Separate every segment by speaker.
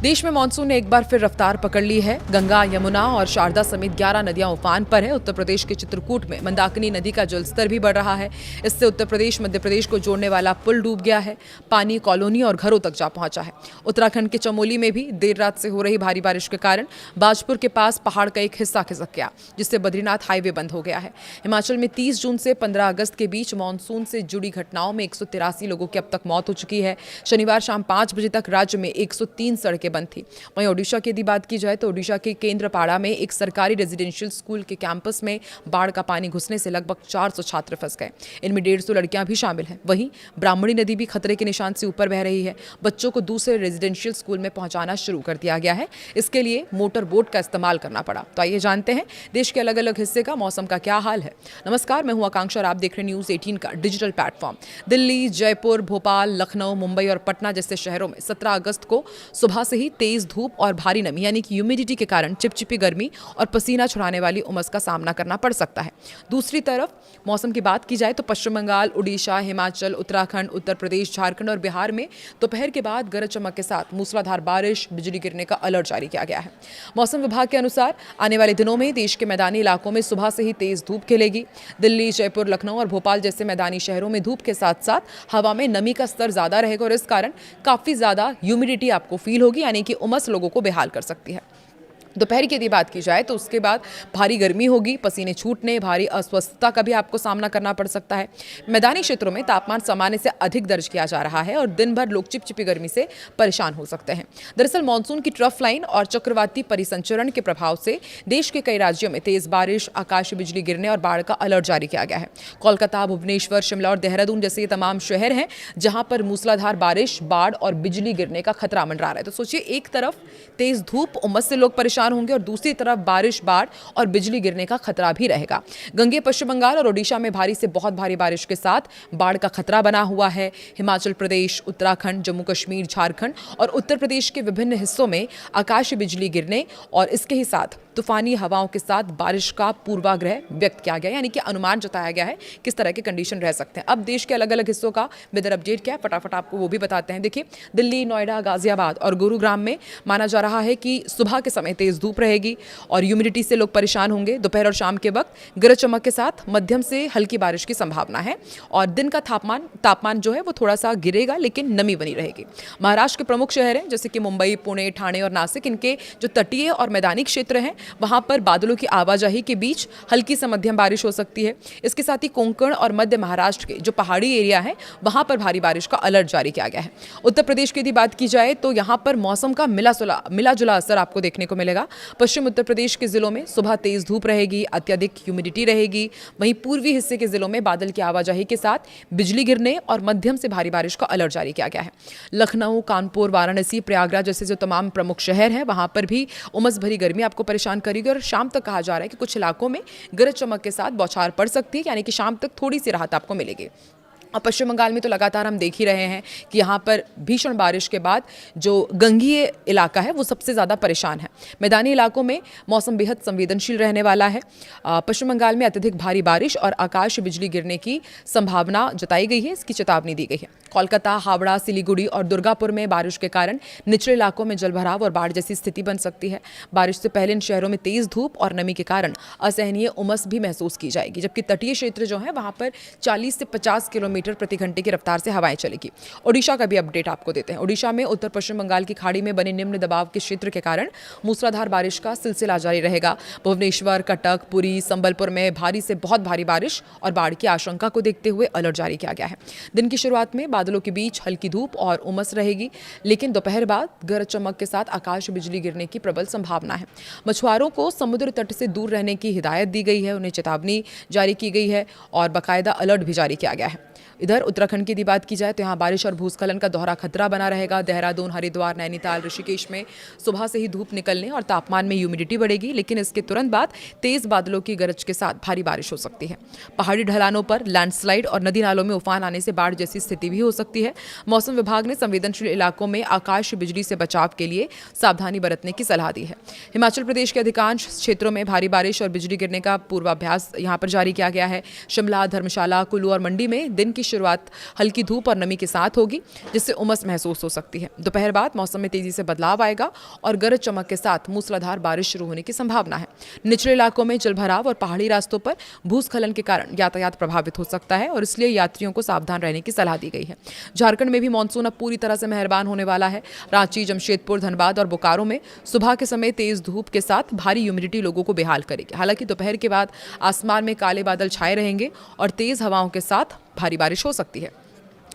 Speaker 1: देश में मानसून ने एक बार फिर रफ्तार पकड़ ली है। गंगा, यमुना और शारदा समेत 11 नदियां उफान पर है। उत्तर प्रदेश के चित्रकूट में मंदाकिनी नदी का जलस्तर भी बढ़ रहा है। इससे उत्तर प्रदेश मध्य प्रदेश को जोड़ने वाला पुल डूब गया है। पानी कॉलोनी और घरों तक जा पहुंचा है। उत्तराखंड के चमोली में भी देर रात से हो रही भारी बारिश के कारण बाजपुर के पास पहाड़ का एक हिस्सा खिसक गया, जिससे बद्रीनाथ हाईवे बंद हो गया है। हिमाचल में 30 जून से 15 अगस्त के बीच मानसून से जुड़ी घटनाओं में 183 लोगों की अब तक मौत हो चुकी है। शनिवार शाम 5 बजे तक राज्य में 103 सड़कें बंद थी। वहीं ओडिशा की यदि बात की जाए तो ओडिशा के केंद्रपाड़ा में एक सरकारी रेजिडेंशियल स्कूल के कैंपस में बाढ़ का पानी घुसने से लगभग 400 छात्र फंस गए। इनमें 150 लड़कियां भी शामिल हैं। वहीं ब्राह्मणी नदी भी खतरे के निशान से ऊपर बह रही है। बच्चों को दूसरे रेजिडेंशियल स्कूल में पहुंचाना शुरू कर दिया गया है। इसके लिए मोटर बोट का इस्तेमाल करना पड़ा। तो आइए जानते हैं देश के अलग अलग हिस्से का मौसम का क्या हाल है। नमस्कार, मैं हूं आकांक्षा और आप देख रहे हैं न्यूज 18 का डिजिटल प्लेटफॉर्म। दिल्ली, जयपुर, भोपाल, लखनऊ, मुंबई और पटना जैसे शहरों में 17 अगस्त को सुबह से ही तेज धूप और भारी नमी यानी कि ह्यूमिडिटी के कारण चिपचिपी गर्मी और पसीना छुड़ाने वाली उमस का सामना करना पड़ सकता है। दूसरी तरफ मौसम की बात की जाए तो पश्चिम बंगाल, उड़ीसा, हिमाचल, उत्तराखंड, उत्तर प्रदेश, झारखंड और बिहार में दोपहर के बाद गरज चमक के साथ मूसलाधार बारिश, बिजली गिरने का अलर्ट जारी किया गया है। मौसम विभाग के अनुसार आने वाले दिनों में देश के मैदानी इलाकों में सुबह से ही तेज धूप खिलेगी। दिल्ली, जयपुर, लखनऊ और भोपाल जैसे मैदानी शहरों में धूप के साथ साथ हवा में नमी का स्तर ज्यादा रहेगा और इस कारण काफी ज्यादा ह्यूमिडिटी आपको फील होगी, यानी कि उमस लोगों को बेहाल कर सकती है। दोपहर की यदि बात की जाए तो उसके बाद भारी गर्मी होगी, पसीने छूटने, भारी अस्वस्थता का भी आपको सामना करना पड़ सकता है। मैदानी क्षेत्रों में तापमान सामान्य से अधिक दर्ज किया जा रहा है और दिन भर लोग चिपचिपी गर्मी से परेशान हो सकते हैं। दरअसल मानसून की ट्रफ लाइन और चक्रवाती परिसंचरण के प्रभाव से देश के कई राज्यों में तेज बारिश, आकाशीय बिजली गिरने और बाढ़ का अलर्ट जारी किया गया है। कोलकाता, भुवनेश्वर, शिमला और देहरादून जैसे ये तमाम शहर हैं जहां पर मूसलाधार बारिश, बाढ़ और बिजली गिरने का खतरा मंडरा रहा है। तो सोचिए, एक तरफ तेज धूप, उमस से लोग परेशान होंगे और दूसरी तरफ बारिश, बाढ़ और बिजली गिरने का खतरा भी रहेगा। गंगे, पश्चिम बंगाल और ओडिशा में भारी से बहुत भारी बारिश के साथ बाढ़ का खतरा बना हुआ है। हिमाचल प्रदेश, उत्तराखंड, जम्मू कश्मीर, झारखंड और उत्तर प्रदेश के विभिन्न हिस्सों में आकाशीय बिजली गिरने और इसके ही साथ तूफानी हवाओं के साथ बारिश का पूर्वाग्रह व्यक्त किया गया, यानी कि अनुमान जताया गया है किस तरह के कंडीशन रह सकते हैं। अब देश के अलग अलग हिस्सों का वेदर अपडेट क्या है, फटाफट आपको वो भी बताते हैं। देखिए, दिल्ली, नोएडा, गाजियाबाद और गुरुग्राम में माना जा रहा है कि सुबह के समय तेज धूप रहेगी और ह्यूमिडिटी से लोग परेशान होंगे। दोपहर और शाम के वक्त गरज चमक के साथ मध्यम से हल्की बारिश की संभावना है और दिन का तापमान जो है वो थोड़ा सा गिरेगा, लेकिन नमी बनी रहेगी। महाराष्ट्र के प्रमुख शहर हैं जैसे कि मुंबई, पुणे, ठाणे और नासिक, इनके जो तटीय और मैदानी क्षेत्र हैं वहां पर बादलों की आवाजाही के बीच हल्की से मध्यम बारिश हो सकती है। इसके साथ ही कोंकण और मध्य महाराष्ट्र के जो पहाड़ी एरिया है वहां पर भारी बारिश का अलर्ट जारी किया गया है। उत्तर प्रदेश की यदि बात की जाए तो यहां पर मौसम का मिला जुला असर आपको देखने को मिलेगा। पश्चिम उत्तर प्रदेश के जिलों में सुबह तेज धूप रहेगी, अत्यधिक ह्यूमिडिटी रहेगी। वहीं पूर्वी हिस्से के जिलों में बादल की आवाजाही के साथ बिजली गिरने और मध्यम से भारी बारिश का अलर्ट जारी किया गया है। लखनऊ, कानपुर, वाराणसी, प्रयागराज जैसे जो तमाम प्रमुख शहर हैं वहां पर भी उमस भरी गर्मी आपको परेशान करेगी और शाम तक कहा जा रहा है कि कुछ इलाकों में गरज चमक के साथ बौछार पड़ सकती है, यानी कि शाम तक थोड़ी सी राहत आपको मिलेगी। और पश्चिम बंगाल में तो लगातार हम देख ही रहे हैं कि यहाँ पर भीषण बारिश के बाद जो गंगीय इलाका है वो सबसे ज़्यादा परेशान है। मैदानी इलाकों में मौसम बेहद संवेदनशील रहने वाला है। पश्चिम बंगाल में अत्यधिक भारी बारिश और आकाश बिजली गिरने की संभावना जताई गई है, इसकी चेतावनी दी गई है। कोलकाता, हावड़ा, सिलीगुड़ी और दुर्गापुर में बारिश के कारण निचले इलाकों में जलभराव और बाढ़ जैसी स्थिति बन सकती है। बारिश से पहले इन शहरों में तेज धूप और नमी के कारण असहनीय उमस भी महसूस की जाएगी, जबकि तटीय क्षेत्र जो है वहाँ पर 40 से 50 किलोमीटर प्रति घंटे की रफ्तार से हवाएं चलेगी। ओडिशा का भी अपडेट आपको देते हैं। ओडिशा में उत्तर पश्चिम बंगाल की खाड़ी में बने निम्न दबाव के क्षेत्र के कारण मूसलाधार बारिश का सिलसिला जारी रहेगा। भुवनेश्वर, कटक, पुरी, संबलपुर में भारी से बहुत भारी बारिश और बाढ़ की आशंका को देखते हुए अलर्ट जारी किया गया है। दिन की शुरुआत में बादलों के बीच हल्की धूप और उमस रहेगी, लेकिन दोपहर बाद गरज चमक के साथ आकाश बिजली गिरने की प्रबल संभावना है। मछुआरों को समुद्र तट से दूर रहने की हिदायत दी गई है, उन्हें चेतावनी जारी की गई है और बाकायदा अलर्ट भी जारी किया गया है। इधर उत्तराखंड की यदि बात की जाए तो यहाँ बारिश और भूस्खलन का दोहरा खतरा बना रहेगा। देहरादून, हरिद्वार, नैनीताल, ऋषिकेश में सुबह से ही धूप निकलने और तापमान में ह्यूमिडिटी बढ़ेगी, लेकिन इसके तुरंत बाद तेज बादलों की गरज के साथ भारी बारिश हो सकती है। पहाड़ी ढलानों पर लैंडस्लाइड और नदी नालों में उफान आने से बाढ़ जैसी स्थिति भी हो सकती है। मौसम विभाग ने संवेदनशील इलाकों में आकाश बिजली से बचाव के लिए सावधानी बरतने की सलाह दी है। हिमाचल प्रदेश के अधिकांश क्षेत्रों में भारी बारिश और बिजली गिरने का पूर्वाभ्यास यहाँ पर जारी किया गया है। शिमला, धर्मशाला, कुल्लू और मंडी में दिन की शुरुआत हल्की धूप और नमी के साथ होगी, जिससे उमस महसूस हो सकती है। दोपहर बाद मौसम में तेजी से बदलाव आएगा और गरज चमक के साथ मूसलाधार बारिश शुरू होने की संभावना है। निचले इलाकों में जलभराव और पहाड़ी रास्तों पर भूस्खलन के कारण यातायात प्रभावित हो सकता है और इसलिए यात्रियों को सावधान रहने की सलाह दी गई है। झारखंड में भी मानसून अब पूरी तरह से मेहरबान होने वाला है। रांची, जमशेदपुर, धनबाद और बोकारो में सुबह के समय तेज धूप के साथ भारी ह्यूमिडिटी लोगों को बेहाल करेगी। हालांकि दोपहर के बाद आसमान में काले बादल छाए रहेंगे और तेज हवाओं के साथ भारी बारिश हो सकती है।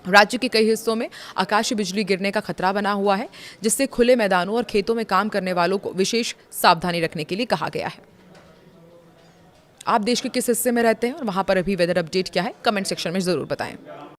Speaker 1: राज्य के कई हिस्सों में आकाशीय बिजली गिरने का खतरा बना हुआ है, जिससे खुले मैदानों और खेतों में काम करने वालों को विशेष सावधानी रखने के लिए कहा गया है। आप देश के किस हिस्से में रहते हैं और वहां पर अभी वेदर अपडेट क्या है, कमेंट सेक्शन में जरूर बताएं।